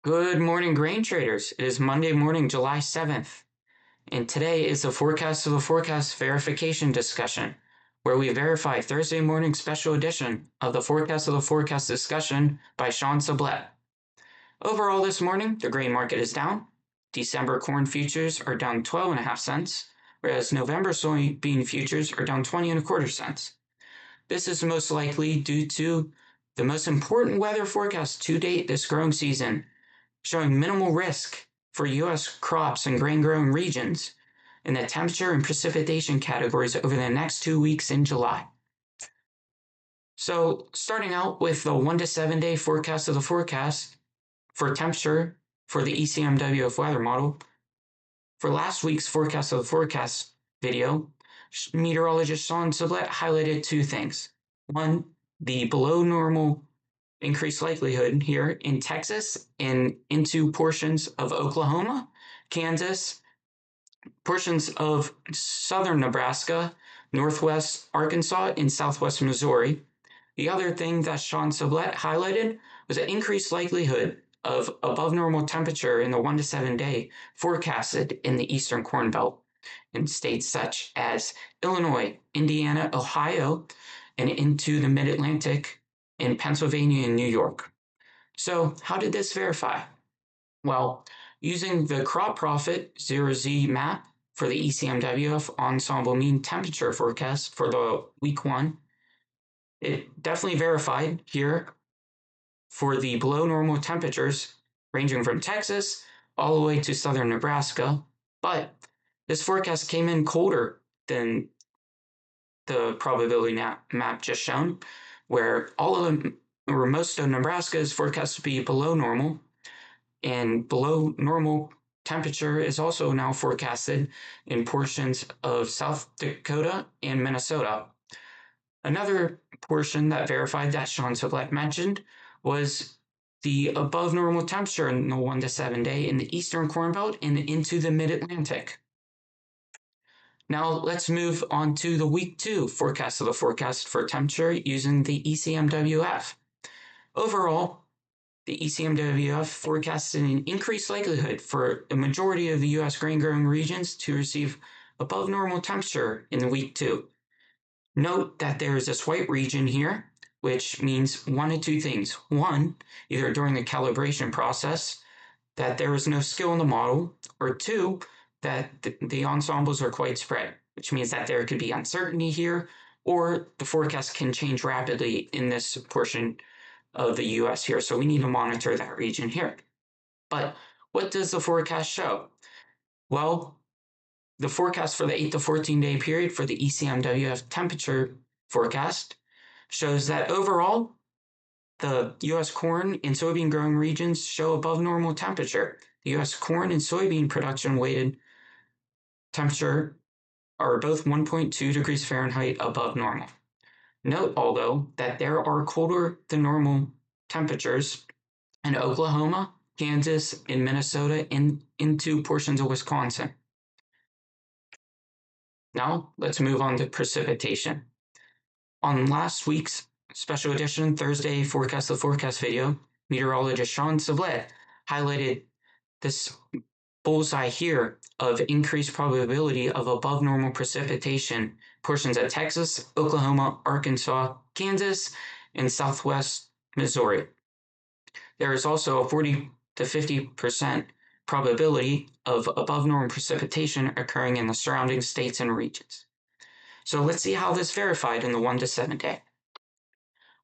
Good morning, grain traders. It is Monday morning, July 7th, and today is the Forecast of the Forecast verification discussion, where we verify Thursday morning special edition of the Forecast of the Forecast discussion by Shawn Sublet. Overall this morning, the grain market is down. December corn futures are down 12.5 cents, whereas November soybean futures are down 20.25 cents. This is most likely due to the most important weather forecast to date this growing season, showing minimal risk for U.S. crops and grain-growing regions in the temperature and precipitation categories over the next 2 weeks in July. So, starting out with the 1 to 7 day forecast of the forecast for temperature for the ECMWF weather model. For last week's forecast of the forecast video, meteorologist Shawn Sublet highlighted two things. One, the below normal increased likelihood here in Texas and into portions of Oklahoma, Kansas, portions of southern Nebraska, northwest Arkansas, and southwest Missouri. The other thing that Shawn Sublet highlighted was an increased likelihood of above normal temperature in the 1 to 7 day forecasted in the eastern Corn Belt in states such as Illinois, Indiana, Ohio, and into the mid-Atlantic in Pennsylvania and New York. So how did this verify? Well, using the CropProphet 0Z map for the ECMWF ensemble mean temperature forecast for the week 1, it definitely verified here for the below normal temperatures ranging from Texas all the way to southern Nebraska, but this forecast came in colder than the probability map just shown, where all of them, or most of Nebraska is forecast to be below normal, and below normal temperature is also now forecasted in portions of South Dakota and Minnesota. Another portion that verified that Shawn Sublet mentioned was the above normal temperature in the 1 to 7 day in the eastern Corn Belt and into the mid-Atlantic. Now let's move on to the week 2 forecast of the forecast for temperature using the ECMWF. Overall, the ECMWF forecasted an increased likelihood for a majority of the U.S. grain-growing regions to receive above normal temperature in the week 2. Note that there is this white region here, which means one of two things. One, either during the calibration process, that there is no skill in the model, or two, that the ensembles are quite spread, which means that there could be uncertainty here, or the forecast can change rapidly in this portion of the US here. So we need to monitor that region here. But what does the forecast show? Well, the forecast for the 8 to 14 day period for the ECMWF temperature forecast shows that overall, the U.S. corn and soybean growing regions show above normal temperature. The U.S. corn and soybean production weighted temperature are both 1.2 degrees Fahrenheit above normal. Note, although, that there are colder than normal temperatures in Oklahoma, Kansas, and Minnesota, and into portions of Wisconsin. Now, let's move on to precipitation. On last week's special edition Thursday Forecast of the Forecast video, meteorologist Shawn Sublet highlighted this bullseye here of increased probability of above normal precipitation portions of Texas, Oklahoma, Arkansas, Kansas, and southwest Missouri. There is also a 40 to 50% probability of above normal precipitation occurring in the surrounding states and regions. So let's see how this verified in the 1 to 7 day.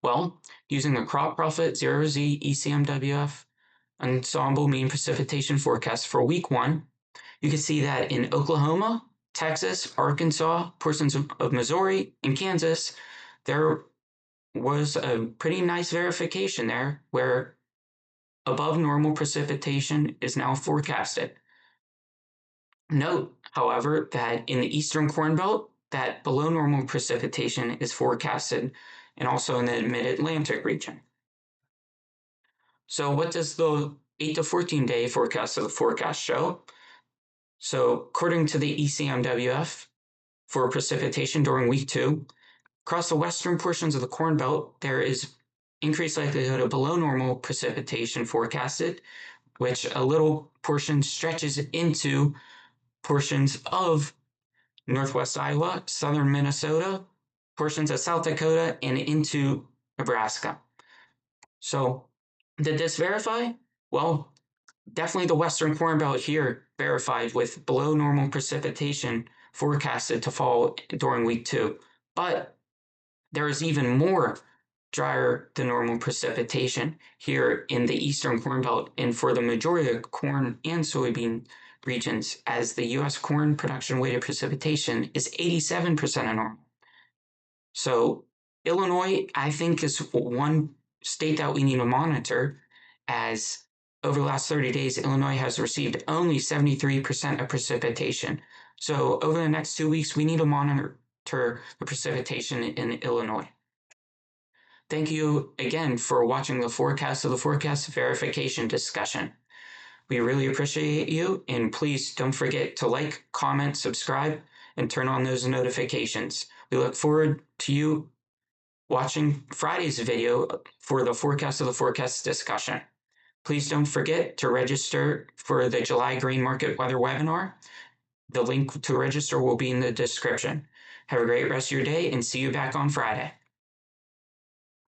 Well, using the CropProphet 0Z ECMWF ensemble mean precipitation forecast for week 1, you can see that in Oklahoma, Texas, Arkansas, portions of Missouri, and Kansas, there was a pretty nice verification there where above normal precipitation is now forecasted. Note, however, that in the eastern Corn Belt, that below normal precipitation is forecasted, and also in the mid-Atlantic region. So what does the 8 to 14 day forecast of the forecast show? So according to the ECMWF, for precipitation during week 2, across the western portions of the Corn Belt, there is increased likelihood of below normal precipitation forecasted, which a little portion stretches into portions of northwest Iowa, southern Minnesota, portions of South Dakota, and into Nebraska. So, did this verify? Well, definitely the western corn belt here verified with below normal precipitation forecasted to fall during week 2. But there is even more drier than normal precipitation here in the eastern corn belt and for the majority of corn and soybean regions, as the U.S. corn production weighted precipitation is 87% of normal. So Illinois, I think, is one state that we need to monitor, as over the last 30 days, Illinois has received only 73% of precipitation. So over the next 2 weeks, we need to monitor the precipitation in Illinois. Thank you again for watching the Forecast of the Forecast verification discussion. We really appreciate you, and please don't forget to like, comment, subscribe, and turn on those notifications. We look forward to you watching Friday's video for the Forecast of the Forecast discussion. Please don't forget to register for the July grain market weather webinar. The link to register will be in the description. Have a great rest of your day and see you back on Friday.